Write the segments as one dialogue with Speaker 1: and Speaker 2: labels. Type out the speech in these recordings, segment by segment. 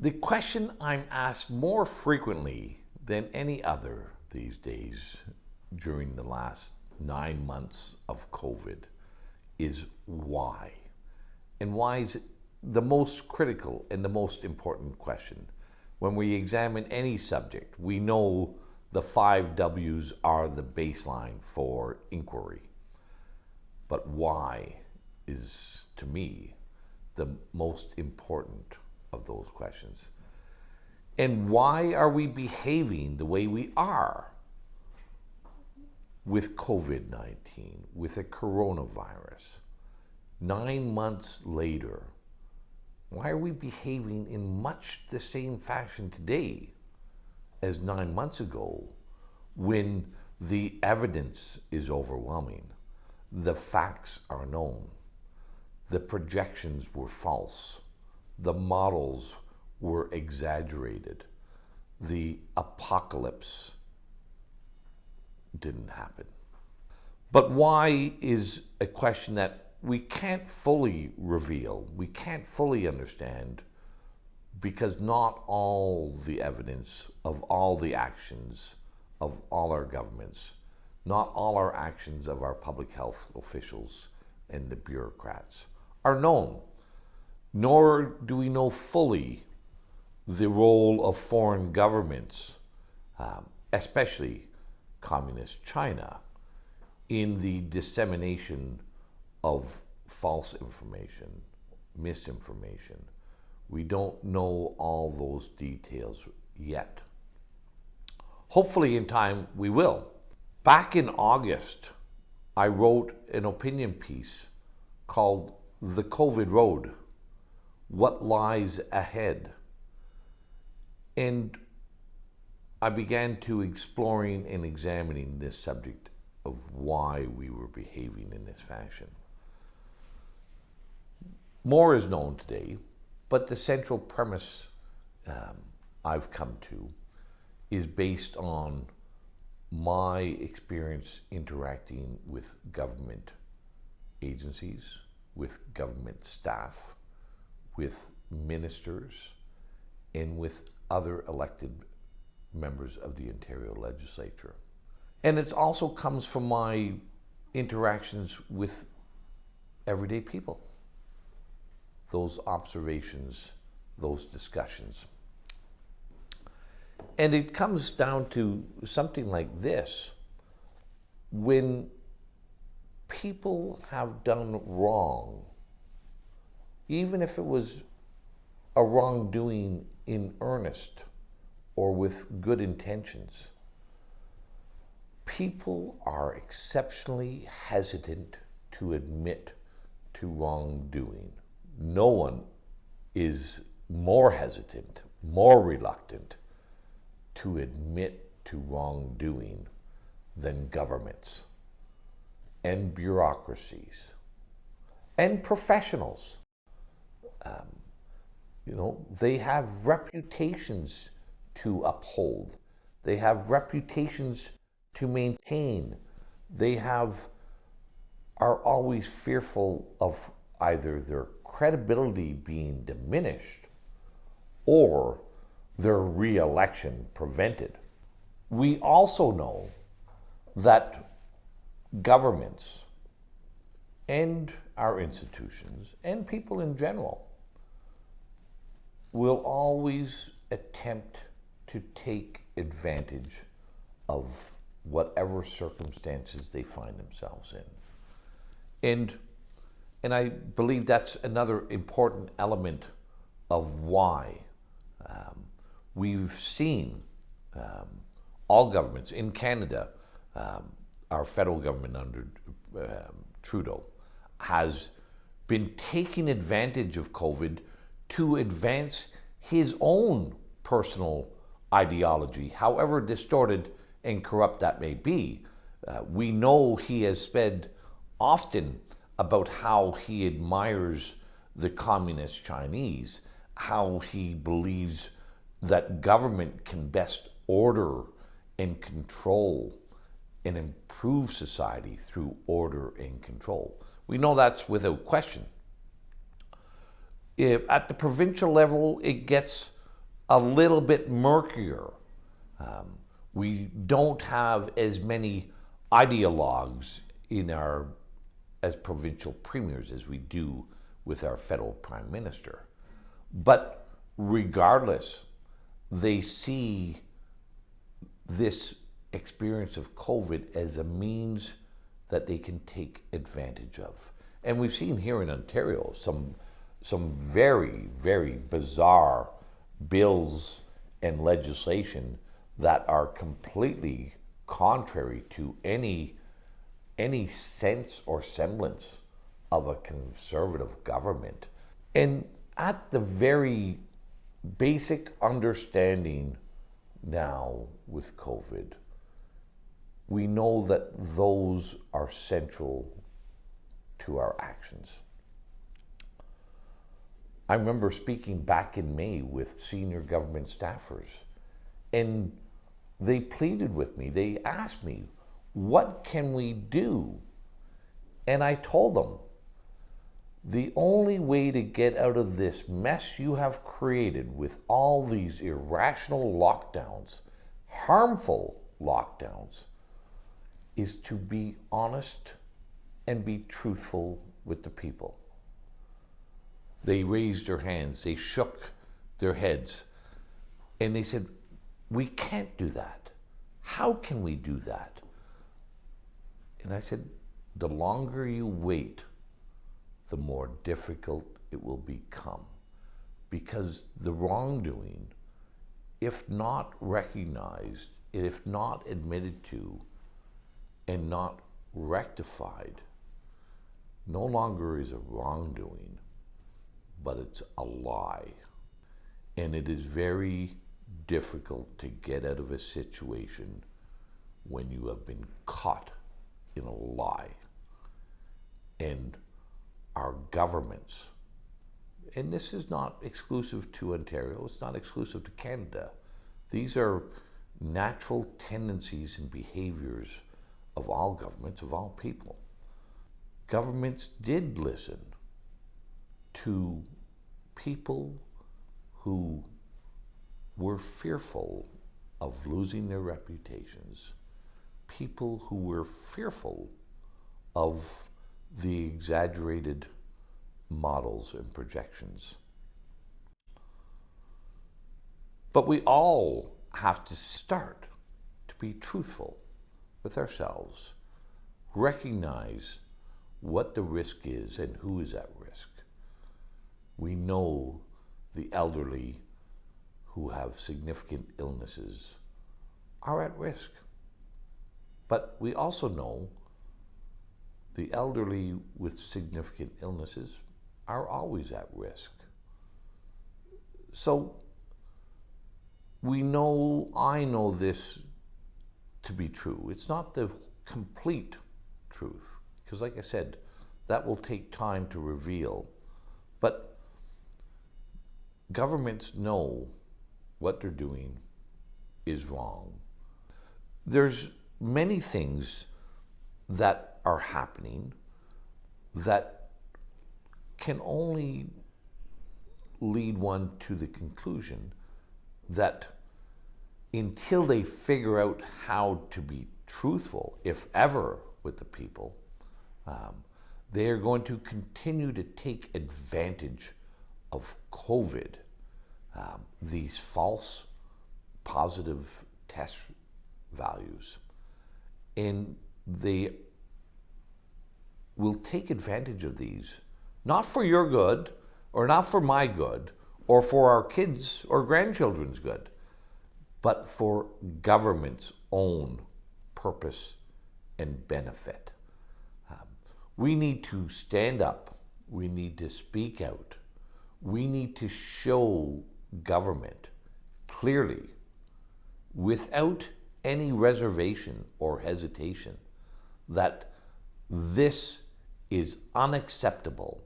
Speaker 1: The question I'm asked more frequently than any other these days during the last 9 months of COVID is why? And why is it the most critical and the most important question? When we examine any subject, we know the 5 W's are the baseline for inquiry. But why is, to me, the most important of those questions. And why are we behaving the way we are with COVID-19, with a coronavirus? 9 months later, why are we behaving in much the same fashion today as 9 months ago when the evidence is overwhelming? The facts are known. The projections were false. The models were exaggerated. The apocalypse didn't happen. But why is a question that we can't fully reveal, we can't fully understand, because not all the evidence of all the actions of all our governments, not all our actions of our public health officials and the bureaucrats are known. Nor do we know fully the role of foreign governments, especially Communist China, in the dissemination of false information, misinformation. We don't know all those details yet. Hopefully in time we will. Back in August, I wrote an opinion piece called The COVID Road: What Lies Ahead? And I began to exploring and examining this subject of why we were behaving in this fashion. More is known today, but the central premise I've come to is based on my experience interacting with government agencies, with government staff, with ministers, and with other elected members of the Ontario legislature. And it also comes from my interactions with everyday people. Those observations, those discussions. And it comes down to something like this. When people have done wrong, even if it was a wrongdoing in earnest or with good intentions, people are exceptionally hesitant to admit to wrongdoing. No one is more hesitant, more reluctant to admit to wrongdoing than governments and bureaucracies and professionals. They have reputations to uphold. They have reputations to maintain. They are always fearful of either their credibility being diminished or their re-election prevented. We also know that governments and our institutions and people in general will always attempt to take advantage of whatever circumstances they find themselves in. And I believe that's another important element of why we've seen all governments in Canada, our federal government under Trudeau, has been taking advantage of COVID to advance his own personal ideology, however distorted and corrupt that may be. We know he has said often about how he admires the communist Chinese, how he believes that government can best order and control and improve society through order and control. We know that's without question. At the provincial level, it gets a little bit murkier. We don't have as many ideologues in our as provincial premiers as we do with our federal prime minister. But regardless, they see this experience of COVID as a means that they can take advantage of. And we've seen here in Ontario some very, very bizarre bills and legislation that are completely contrary to any sense or semblance of a conservative government. And at the very basic understanding now with COVID, we know that those are central to our actions. I remember speaking back in May with senior government staffers, and they pleaded with me. They asked me, what can we do? And I told them, the only way to get out of this mess you have created with all these irrational lockdowns, harmful lockdowns, is to be honest and be truthful with the people. They raised their hands, they shook their heads, and they said, we can't do that. How can we do that? And I said, the longer you wait, the more difficult it will become. Because the wrongdoing, if not recognized, if not admitted to, and not rectified, no longer is a wrongdoing, but it's a lie. And it is very difficult to get out of a situation when you have been caught in a lie. And our governments, and this is not exclusive to Ontario, it's not exclusive to Canada. These are natural tendencies and behaviors of all governments, of all people. Governments did listen to people who were fearful of losing their reputations, people who were fearful of the exaggerated models and projections. But we all have to start to be truthful with ourselves, recognize what the risk is and who is at risk. We know the elderly who have significant illnesses are at risk. But we also know the elderly with significant illnesses are always at risk. So I know this to be true. It's not the complete truth, because like I said, that will take time to reveal. But governments know what they're doing is wrong. There's many things that are happening that can only lead one to the conclusion that until they figure out how to be truthful, if ever, with the people, they are going to continue to take advantage of COVID, these false positive test values, and they will take advantage of these, not for your good, or not for my good, or for our kids' or grandchildren's good, but for government's own purpose and benefit. We need to stand up. We need to speak out. We need to show government clearly, without any reservation or hesitation, that this is unacceptable,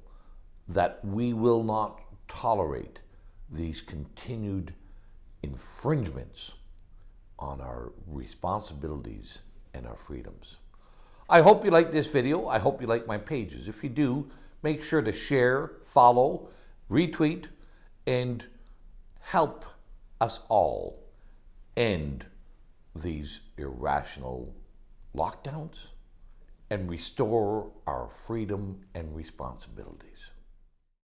Speaker 1: that we will not tolerate these continued infringements on our responsibilities and our freedoms. I hope you like this video. I hope you like my pages. If you do, make sure to share, follow, retweet, and help us all end these irrational lockdowns and restore our freedom and responsibilities.